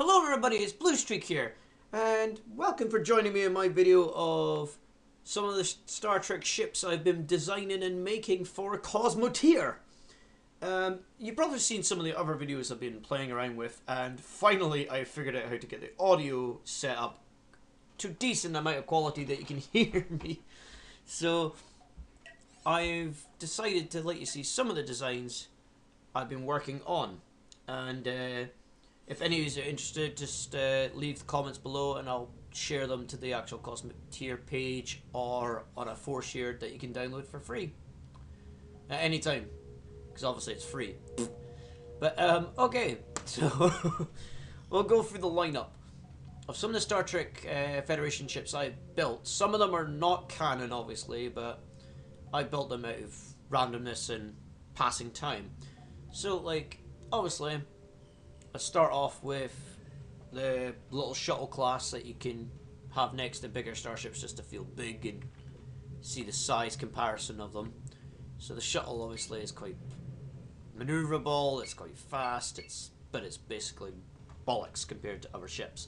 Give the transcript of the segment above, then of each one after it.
Hello everybody, it's Blue Streak here, and welcome for joining me in my video of some of the Star Trek ships I've been designing and making for Cosmoteer. You've probably seen some of the other videos I've been playing around with, and finally I figured out how to get the audio set up to a decent amount of quality that you can hear me. So I've decided to let you see some of the designs I've been working on, and if any of you are interested, just leave the comments below and I'll share them to the actual Cosmoteer page or on a shared that you can download for free at any time, because obviously it's free. But okay, so we'll go through the lineup of some of the Star Trek Federation ships I built. Some of them are not canon, obviously, but I built them out of randomness and passing time. So, like, obviously, I start off with the little shuttle class that you can have next to bigger starships just to feel big and see the size comparison of them. So the shuttle obviously is quite maneuverable, it's quite fast, but it's basically bollocks compared to other ships.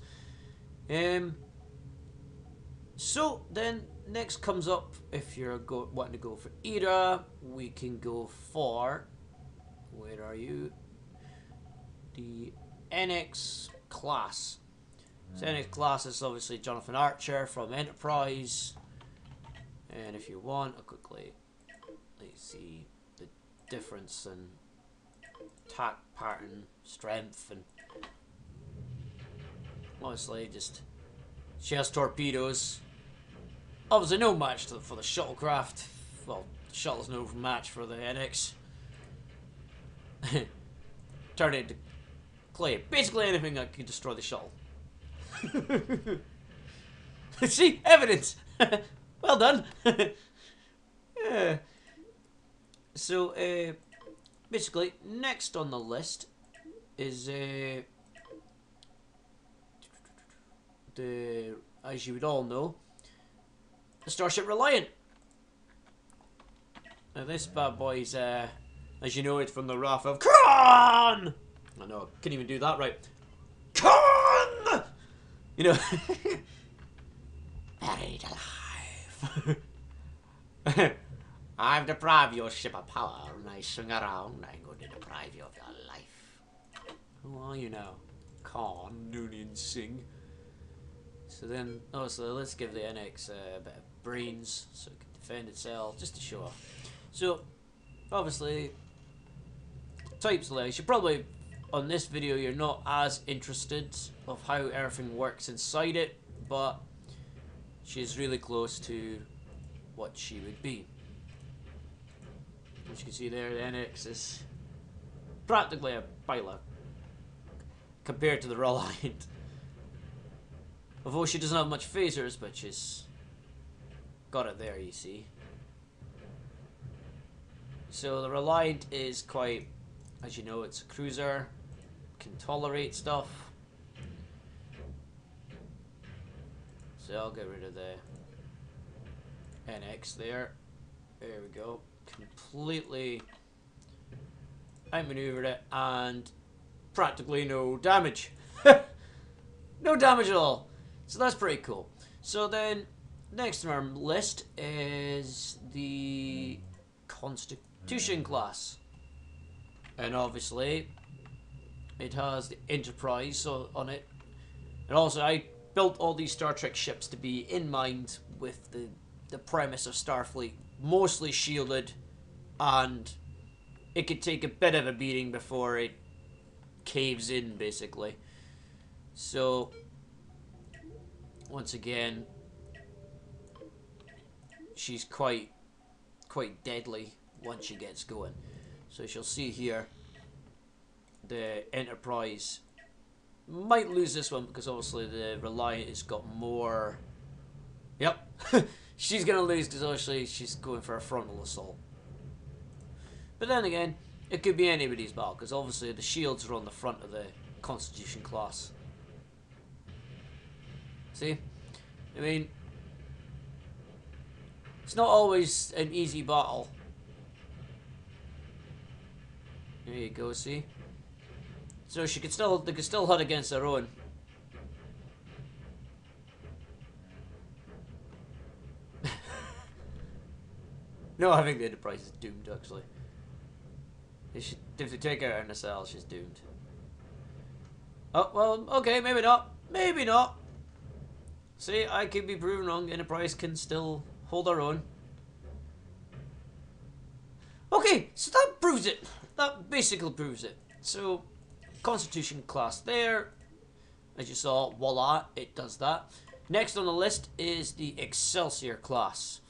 So then next comes up, if you're wanting to go for era, we can go for, where are you? The NX class. So NX class is obviously Jonathan Archer from Enterprise, and if you want, I'll quickly let's see the difference in attack pattern, strength, and honestly, just she has torpedoes. Obviously, no match for the shuttlecraft. Well, the shuttle's no match for the NX. Turn it into clay. Basically anything that can destroy the shuttle. See? Evidence! Well done! Yeah. So, basically, next on the list is, as you would all know, the Starship Reliant. Now this bad boy's, as you know it from the Wrath of Khan! I know, I can't even do that right. Khan! You know. Buried alive. I've deprived your ship of power, and I swing around, I'm going to deprive you of your life. Who are you now? Khan, Noonien Singh. So then, so let's give the NX a bit of brains, so it can defend itself, just to show off. So, obviously, types list. You probably, on this video, you're not as interested of how everything works inside it, but she's really close to what she would be. As you can see there, the NX is practically a pilot compared to the Reliant. Although she doesn't have much phasers, but she's got it there, you see. So the Reliant is quite, as you know, it's a cruiser, can tolerate stuff. So I'll get rid of the NX there. There we go. Completely outmaneuvered it and practically no damage. No damage at all. So that's pretty cool. So then, next on our list is the Constitution class. And obviously, it has the Enterprise on it. And also, I built all these Star Trek ships to be in mind with the premise of Starfleet. Mostly shielded, and it could take a bit of a beating before it caves in, basically. So, once again, she's quite deadly once she gets going. So you'll see here, the Enterprise might lose this one because obviously the Reliant has got more. Yep, she's gonna lose because obviously she's going for a frontal assault. But then again, it could be anybody's battle because obviously the shields are on the front of the Constitution class. See? I mean, it's not always an easy battle. There you go, see? So they can still hunt against their own. No, I think the Enterprise is doomed, actually. If they take her out in the cell, she's doomed. Oh, well, okay, maybe not. Maybe not. See, I could be proven wrong. Enterprise can still hold her own. Okay, so that proves it. That basically proves it. So, Constitution class there. As you saw, voila, it does that. Next on the list is the Excelsior class.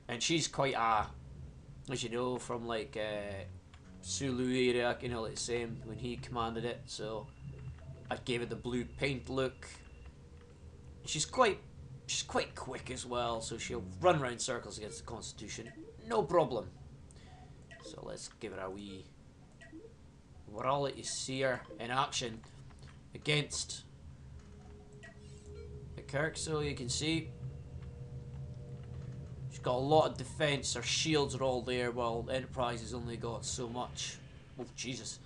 And she's quite as you know, from like Sulu area, you know, like the same when he commanded it. So I gave it the blue paint look. She's quite quick as well, so she'll run around circles against the Constitution, no problem. So let's give it a wee. I'll let you see her in action against the Kirk, so you can see she's got a lot of defense. Her shields are all there, while Enterprise has only got so much. Oh Jesus!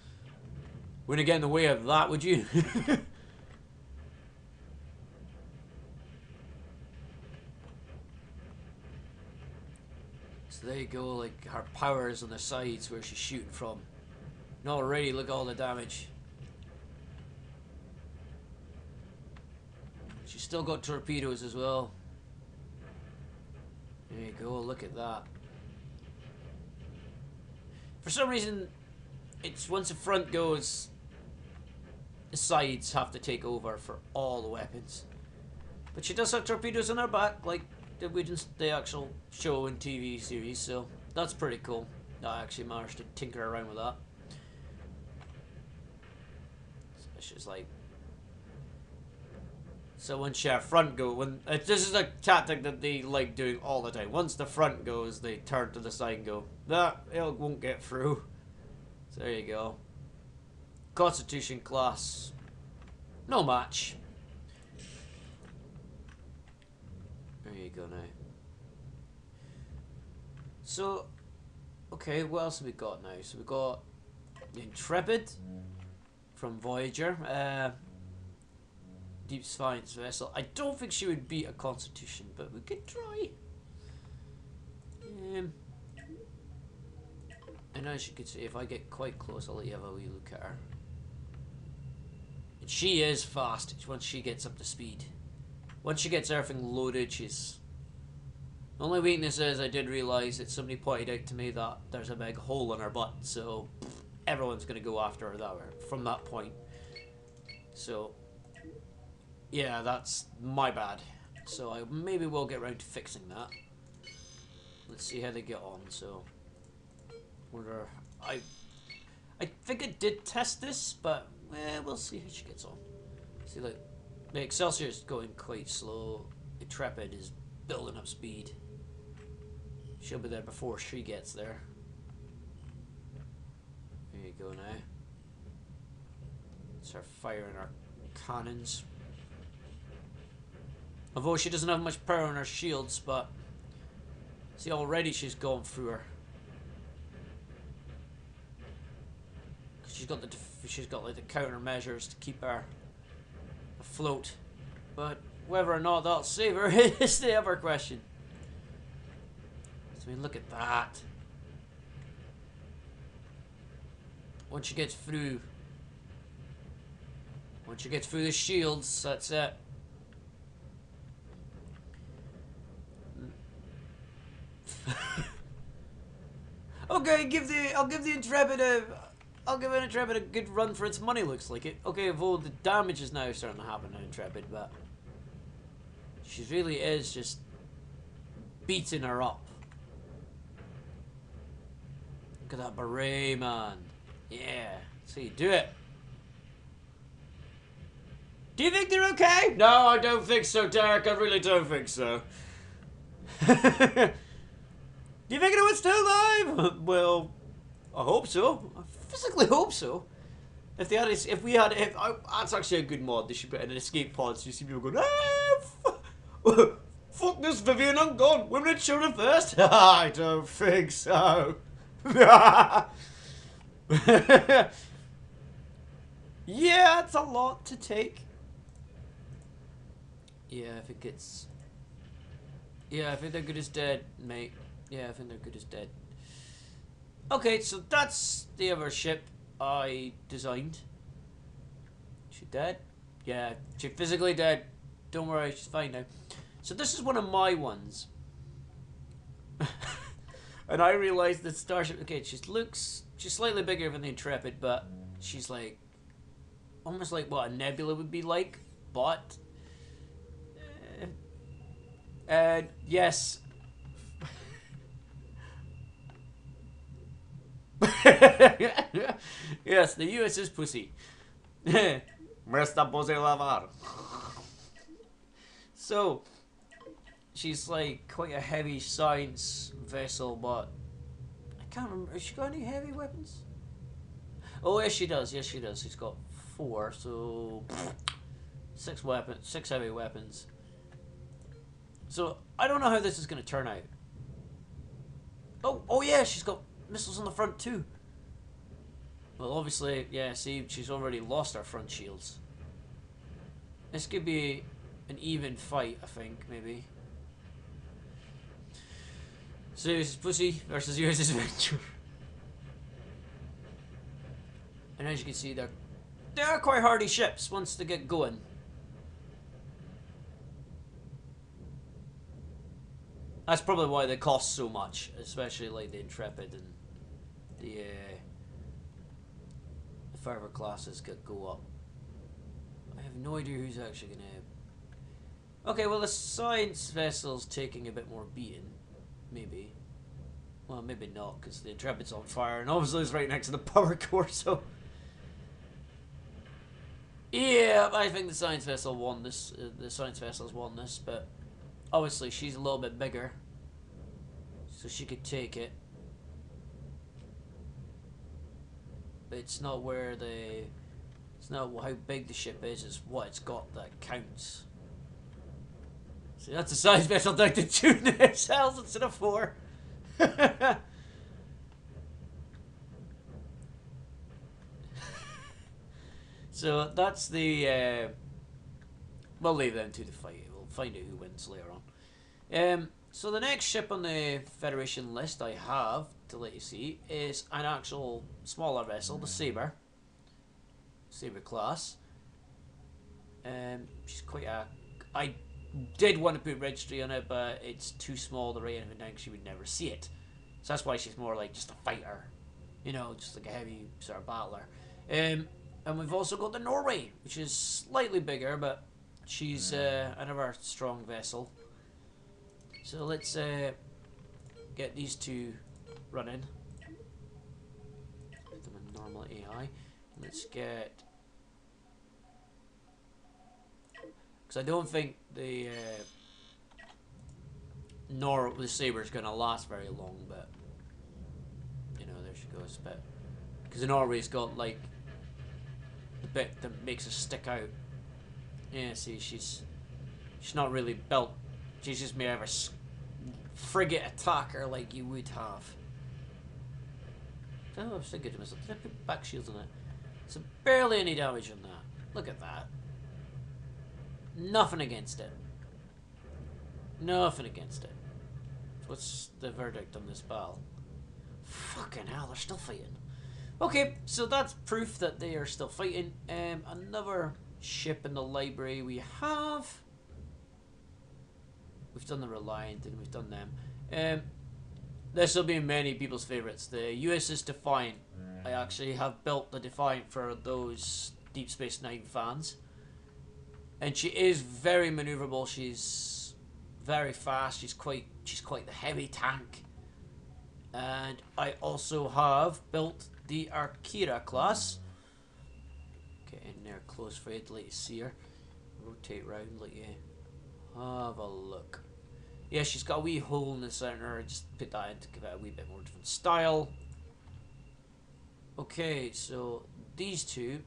Wouldn't get in the way of that, would you? So there you go. Like her power is on the sides where she's shooting from. And already look at all the damage. She's still got torpedoes as well. There you go, look at that. For some reason, it's once the front goes, the sides have to take over for all the weapons. But she does have torpedoes on her back, like the actual show and TV series, so that's pretty cool. I actually managed to tinker around with that. So it's just like, so once your front go, this is a tactic that they like doing all the time. Once the front goes, they turn to the side and go, that it won't get through. So there you go. Constitution class, no match. There you go now. So, okay, what else have we got now? So we got the Intrepid from Voyager. Deep Science vessel. I don't think she would beat a Constitution, but we could try. And as you can see, if I get quite close, I'll let you have a wee look at her. And she is fast once she gets up to speed. Once she gets everything loaded, she's... The only weakness is I did realise that somebody pointed out to me that there's a big hole in her butt, so everyone's going to go after her from that point. So... yeah, that's my bad. So I maybe will get around to fixing that. Let's see how they get on. So, I think I did test this, but we'll see how she gets on. See, like the Excelsior is going quite slow. Intrepid is building up speed. She'll be there before she gets there. There you go now. Start firing our cannons. Although she doesn't have much power on her shields, but see already she's going through her. She's got like the countermeasures to keep her afloat, but whether or not that'll save her is the other question. So I mean, look at that. Once she gets through the shields, that's it. Okay, I'll give the Intrepid a good run for its money, looks like it. Okay, although the damage is now starting to happen on Intrepid, but she really is just beating her up. Look at that beret, man. Yeah, that's how you do it. Do you think they're okay? No, I don't think so, Derek. I really don't think so. Do you think anyone's still alive? Well, I hope so. I physically hope so. That's actually a good mod. They should put in an escape pod so you see people going, fuck this, Vivian, I'm gone. Women and children first. I don't think so. Yeah, it's a lot to take. Yeah, I think they're good as dead, mate. Yeah, I think they're good as dead. Okay, so that's the other ship I designed. She dead? Yeah, she's physically dead. Don't worry, she's fine now. So this is one of my ones. And I realized that Starship... Okay, she's slightly bigger than the Intrepid, but she's like... almost like what a nebula would be like, but... yes. Yes, the USS Pussy. Mr. Pussy Lover. So, she's like quite a heavy science vessel, but I can't remember. Has she got any heavy weapons? Oh, yes, she does. Yes, she does. She's got 4, so 6 weapons, 6 heavy weapons. So I don't know how this is going to turn out. Oh yeah, she's got missiles on the front too. Well, obviously, yeah. See, she's already lost her front shields. This could be an even fight, I think, maybe. So USS Pussy versus USS Venture. And as you can see, they're quite hardy ships once they get going. That's probably why they cost so much, especially like the Intrepid and the fighter classes could go up. I have no idea who's actually gonna... Okay, well the science vessel's taking a bit more beating. Maybe. Well, maybe not, because the Intrepid's on fire, and obviously it's right next to the power core, so... Yeah, I think the science vessel won this. The science vessel's won this, but... Obviously she's a little bit bigger, so she could take it. But it's not where the... It's not how big the ship is, it's what it's got that counts. See, that's a science vessel down to 2 cells instead of 4. So that's the... we'll leave them to the fight. We'll find out who wins later on. So the next ship on the Federation list I have to let you see is an actual smaller vessel, the Deceiver. Deceiver class. She's quite a... I did want to put registry on it, but it's too small to write anything down because you would never see it. So that's why she's more like just a fighter. You know, just like a heavy sort of battler. And we've also got the Norway, which is slightly bigger, but she's another strong vessel. So let's get these two running. Put them in normal AI. Let's get... Because I don't think the Saber is going to last very long, but... You know, there she goes. But because the Norway's got, like, the bit that makes her stick out. Yeah, see, she's not really built. She's just made of a frigate attacker like you would have. Oh, I'm still good to myself. Did I put back shields on it? So barely any damage on that. Look at that. Nothing against it. Nothing against it. What's the verdict on this battle? Fucking hell, they're still fighting. Okay, so that's proof that they are still fighting. Another ship in the library we have. We've done the Reliant and we've done them. This will be many people's favourites. The USS Defiant. I actually have built the Defiant for those Deep Space Nine fans. And she is very manoeuvrable. She's very fast. She's quite the heavy tank. And I also have built the Akira class. Get in there close for you to let you see her. Rotate round, let you have a look. Yeah, she's got a wee hole in the center. I just put that in to give it a wee bit more different style. Okay, so these two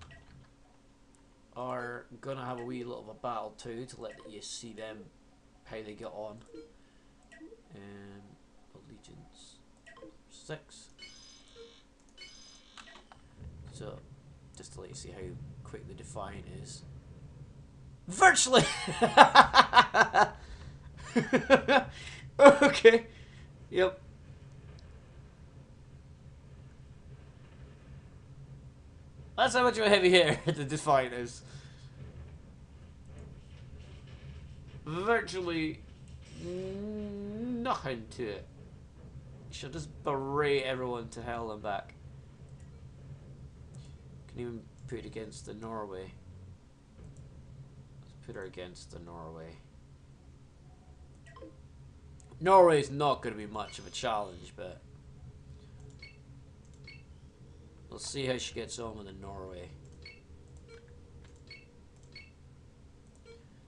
are gonna have a wee little of a battle too, to let you see them how they get on. Allegiance 6. So just to let you see how quick the Defiant is. Virtually. Okay. Yep. That's how much of a heavy hitter the Defiant is. Virtually nothing to it. She'll just berate everyone to hell and back. Can even put it against the Norway. Let's put her against the Norway. Norway's not going to be much of a challenge, but we'll see how she gets on with the Norway.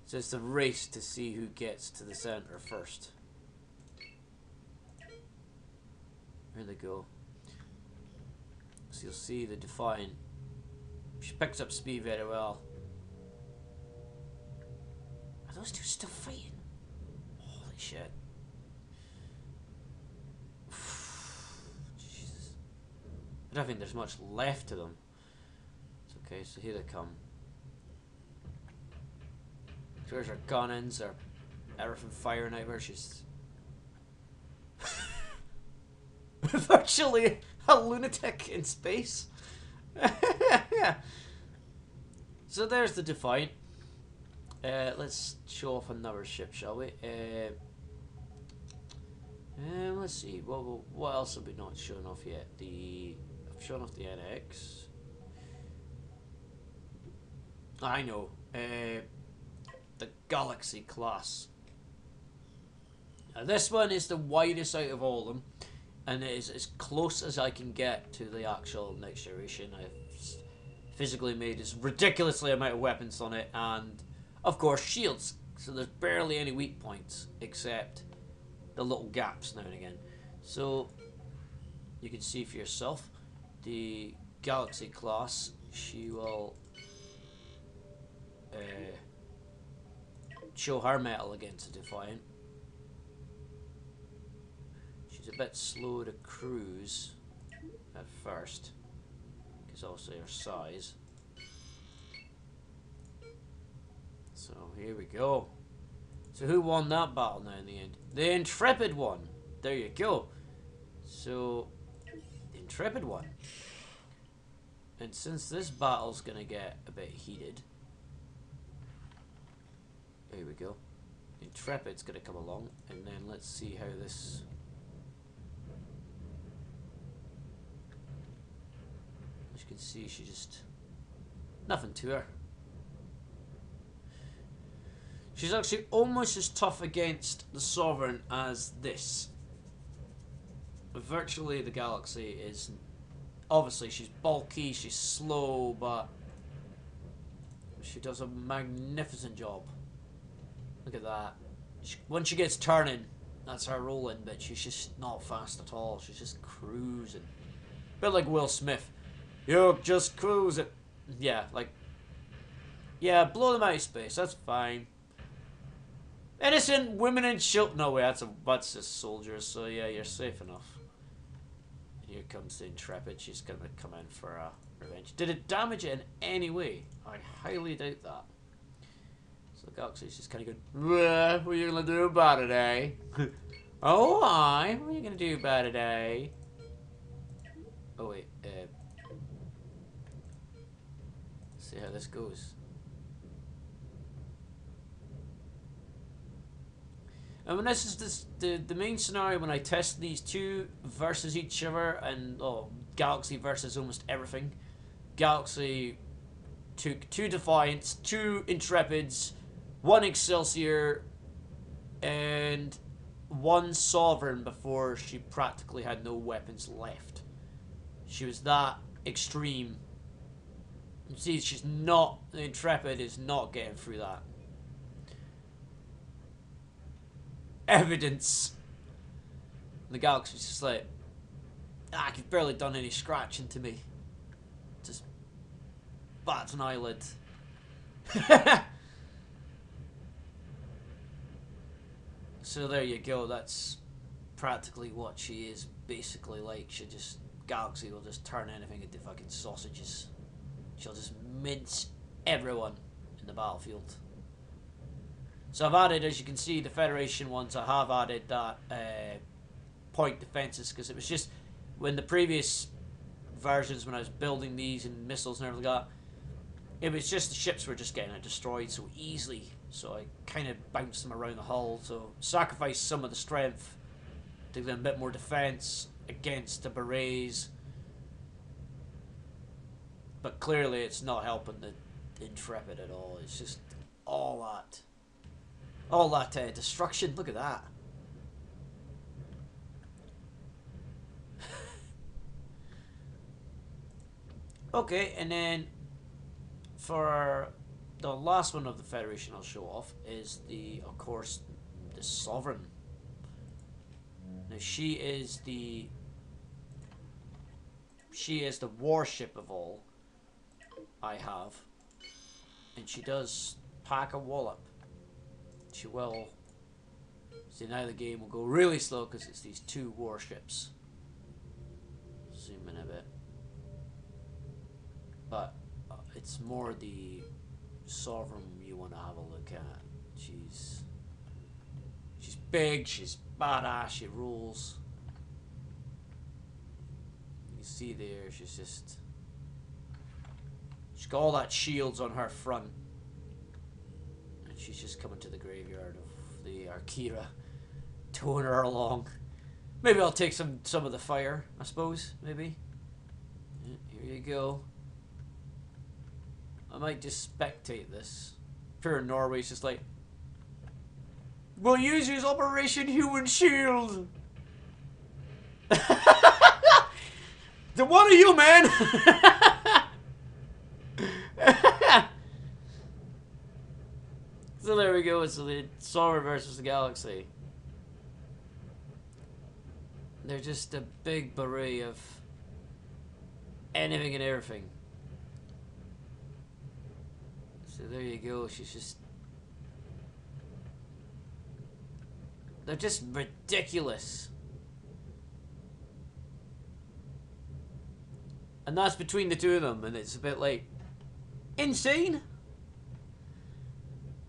So it's a race to see who gets to the center first. There they go. So you'll see the Defiant. She picks up speed very well. Are those two still fighting? Holy shit. Jesus. I don't think there's much left to them. It's okay, so here they come. So there's our gun-ins, our everything firing out where she's virtually a lunatic in space. Yeah. So there's the Defiant. Let's show off another ship, shall we? Let's see. What else have we not shown off yet? I've shown off the NX. I know. The Galaxy class. Now this one is the widest out of all of them, and it is as close as I can get to the actual next generation. I've physically made this ridiculously amount of weapons on it, and of course shields, so there's barely any weak points except the little gaps now and again. So you can see for yourself the Galaxy class, she will show her metal against the Defiant. She's a bit slow to cruise at first, because also her size. So here we go. So who won that battle now in the end? The Intrepid won. There you go. So the Intrepid won. And since this battle's gonna get a bit heated, here we go. Intrepid's gonna come along, and then let's see how this. As you can see, she just nothing to her. She's actually almost as tough against the Sovereign as this. Virtually, the Galaxy is obviously she's bulky, she's slow, but she does a magnificent job. Look at that. When she gets turning, that's her rolling, but she's just not fast at all. She's just cruising. A bit like Will Smith. You're just cruising. Yeah, like, yeah, blow them out of space. That's fine. Innocent women and children. No way, that's just soldiers. So yeah, you're safe enough. And here comes the Intrepid. She's gonna come in for revenge. Did it damage it in any way? I highly doubt that. So the Galaxy's just kind of going, what are you gonna do about it, eh? Oh, hi. What are you gonna do about it, eh? Oh wait. Let's see how this goes. And when this is the main scenario, when I test these two versus each other, and Galaxy versus almost everything. Galaxy took 2 Defiants, 2 Intrepids, 1 Excelsior, and 1 Sovereign before she practically had no weapons left. She was that extreme. You see, she's not, the Intrepid is not getting through that. Evidence. The Galaxy's just like, you've barely done any scratching to me. Just bats an eyelid. So there you go. That's practically what she is basically like. Galaxy will just turn anything into fucking sausages. She'll just mince everyone in the battlefield. So I've added, as you can see, the Federation ones. I have added that point defenses, because it was just when the previous versions when I was building these and missiles and everything like that, it was just the ships were just getting destroyed so easily. So I kind of bounced them around the hull. So sacrificed some of the strength to give them a bit more defense against the berets. But clearly it's not helping the Intrepid at all. It's just all that destruction. Look at that. Okay, and then for the last one of the Federation I'll show off is of course, the Sovereign. Now she is the warship of all I have, and she does pack a wallop. She will. See, now the game will go really slow because it's these two warships. Zoom in a bit. But it's more the Sovereign you want to have a look at. She's big, she's badass, she rules. You see there, she's got all that shields on her front. And she's just coming to the graveyard of the Arkira, towing her along. Maybe I'll take some of the fire, I suppose, maybe. Here you go. I might just spectate this. Pure Norway's just like, we'll use his Operation Human Shield. The one of you, man. So there we go. It's the Sovereign versus the Galaxy. They're just a big beret of anything and everything. So there you go. She's just... They're just ridiculous. And that's between the two of them, and it's a bit like insane.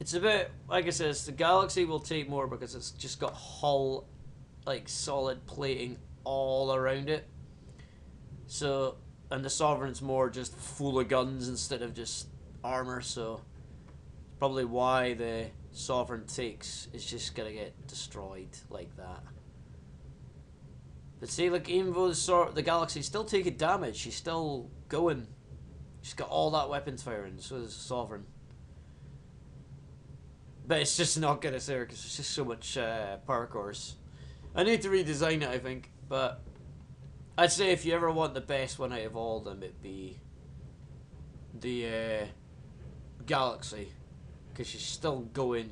It's a bit, like I said, the Galaxy will take more because it's just got hull, like solid plating all around it. So, and the Sovereign's more just full of guns instead of just armor. So, probably why the Sovereign takes is just gonna get destroyed like that. But see, like, even though the Galaxy's still taking damage, she's still going. She's got all that weapons firing, so does the Sovereign. But it's just not gonna say her because there's just so much power cores. I need to redesign it, I think. But I'd say if you ever want the best one out of all of them, it'd be the Galaxy, because she's still going.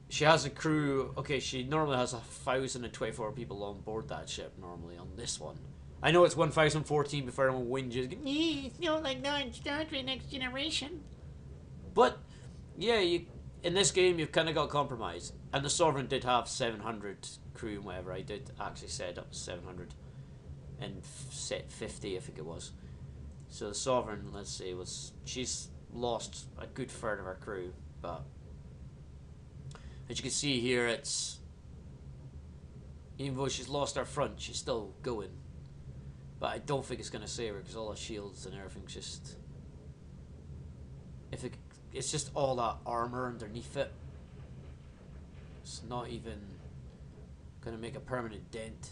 She has a crew. Okay, she normally has 1,024 people on board that ship. Normally on this one, I know it's 1,014 before everyone whinges. It's not like that in Star Trek Next Generation. But yeah, in this game you've kind of got compromise, and the Sovereign did have 700 crew and whatever. I did actually set up 700 and set 50, I think it was. So the Sovereign, let's see, she's lost a good third of her crew, but as you can see here, it's, even though she's lost her front, she's still going. But I don't think it's going to save her because all the shields and everything's just, it's just all that armor underneath it. It's not even going to make a permanent dent.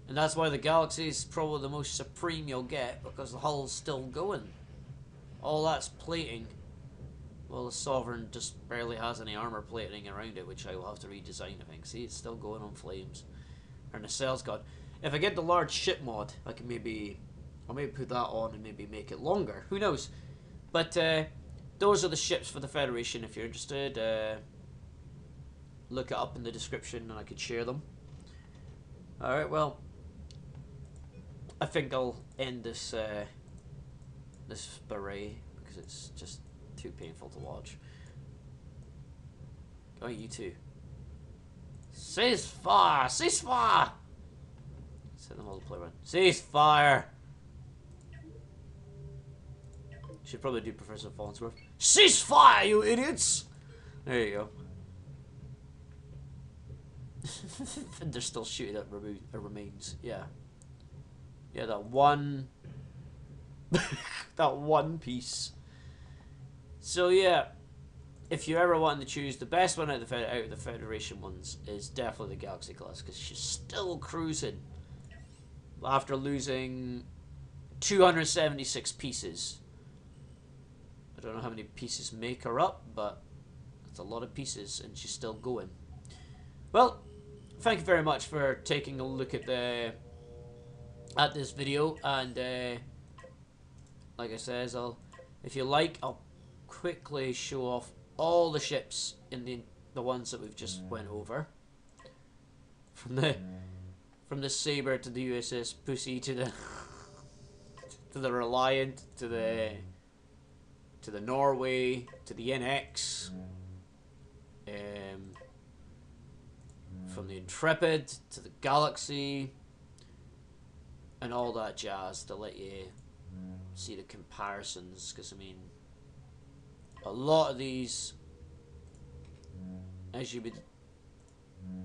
And that's why the Galaxy is probably the most supreme you'll get, because the hull's still going. All that's plating. Well, the Sovereign just barely has any armor plating around it, which I will have to redesign, I think. See, it's still going on flames. Her nacelles gone. If I get the large ship mod, I can I'll maybe put that on and maybe make it longer. Who knows? But those are the ships for the Federation. If you're interested, look it up in the description and I could share them. Alright, well, I think I'll end this this beret because it's just too painful to watch. Oh, you too. Ceasefire! Ceasefire! Set the multiplayer on. Ceasefire! Should probably do Professor Farnsworth. Ceasefire, you idiots! There you go. They're still shooting at remains. Yeah. Yeah, that one... that one piece. So yeah, if you ever want to choose, the best one out of the Federation ones is definitely the Galaxy class, because she's still cruising after losing 276 pieces. I don't know how many pieces make her up, but it's a lot of pieces, and she's still going. Well, thank you very much for taking a look at this video, and like I says, if you like, I'll quickly show off all the ships in the ones that we've just went over, from the Saber to the USS Pussy to the to the Reliant to the Norway to the NX, from the Intrepid to the Galaxy, and all that jazz to let you see the comparisons, because I mean, a lot of these, as you would,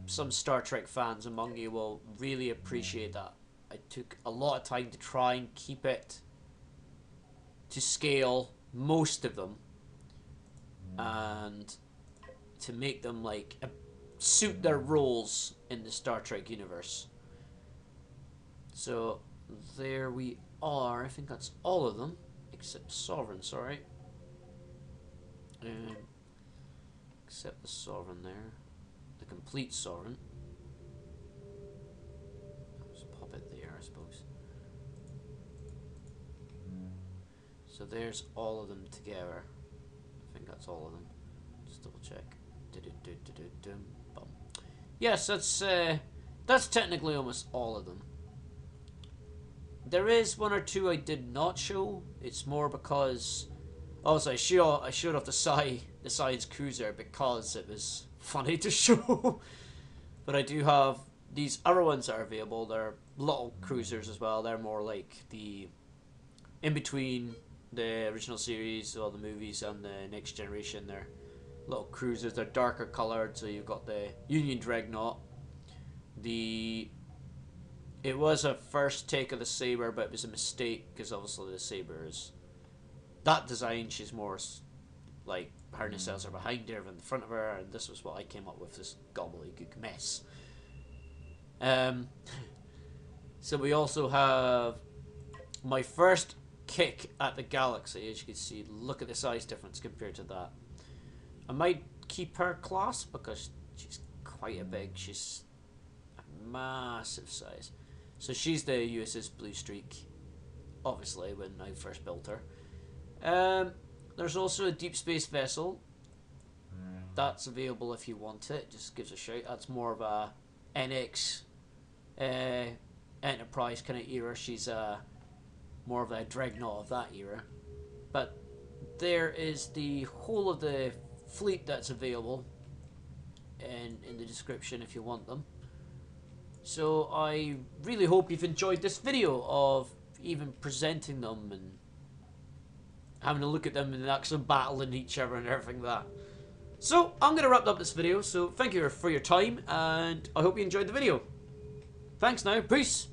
some Star Trek fans among you will really appreciate that I took a lot of time to try and keep it to scale, most of them, and to make them like suit their roles in the Star Trek universe. So there we are. I think that's all of them except Sovereign. Sorry, except the Sovereign there, the complete Sovereign. Just pop it there, I suppose. So there's all of them together. I think that's all of them. Just double check. Yes, that's technically almost all of them. There is one or two I did not show. It's more because also I showed off the Science Cruiser because it was funny to show. But I do have these other ones that are available. They're little cruisers as well. They're more like the in between the original series or the movies and the Next Generation. They're little cruisers. They're darker coloured. So you've got the Union Dreadnought. It was a first take of the Saber, but it was a mistake because obviously the Saber is that design. She's more like her nacelles are behind her than in front of her, and this was what I came up with, this gobbledygook mess. So we also have my first kick at the Galaxy. As you can see, look at the size difference compared to that. I might keep her class because she's quite a big. She's a massive size. So she's the USS Blue Streak, obviously, when I first built her. There's also a deep space vessel. That's available if you want it. Just gives a shout. That's more of a NX Enterprise kind of era. She's more of a dreadnought of that era. But there is the whole of the fleet that's available in the description if you want them. So I really hope you've enjoyed this video of even presenting them and having a look at them and actually battling each other and everything like that. So I'm going to wrap up this video. So thank you for your time, and I hope you enjoyed the video. Thanks now. Peace.